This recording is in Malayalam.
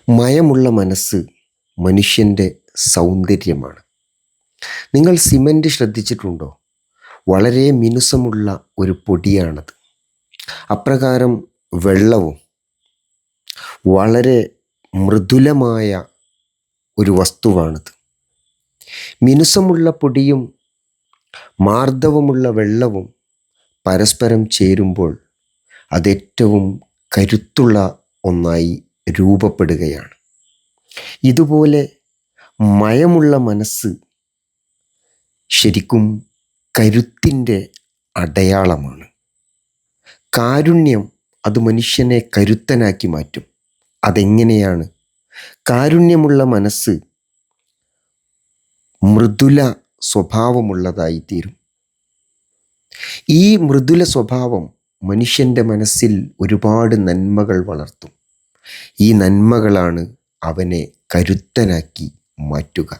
മയമുള്ള മനസ്സ് മനുഷ്യൻ്റെ സൗന്ദര്യമാണ്. നിങ്ങൾ സിമൻറ്റ് ശ്രദ്ധിച്ചിട്ടുണ്ടോ? വളരെ മിനുസമുള്ള ഒരു പൊടിയാണത്. അപ്രകാരം വെള്ളവും വളരെ മൃദുലമായ ഒരു വസ്തുവാണത്. മിനുസമുള്ള പൊടിയും മാർദ്ദവമുള്ള വെള്ളവും പരസ്പരം ചേരുമ്പോൾ അതേറ്റവും കരുത്തുള്ള ഒന്നായി രൂപപ്പെടുകയാണ്. ഇതുപോലെ മയമുള്ള മനസ്സ് ശരിക്കും കരുത്തിൻ്റെ അടയാളമാണ്. കാരുണ്യം അത് മനുഷ്യനെ കരുത്തനാക്കി മാറ്റും. അതെങ്ങനെയാണ്? കാരുണ്യമുള്ള മനസ്സ് മൃദുല സ്വഭാവമുള്ളതായിത്തീരും. ഈ മൃദുല സ്വഭാവം മനുഷ്യൻ്റെ മനസ്സിൽ ഒരുപാട് നന്മകൾ വളർത്തും. ഈ നന്മകളാണ് അവനെ കരുത്തനാക്കി മാറ്റുക.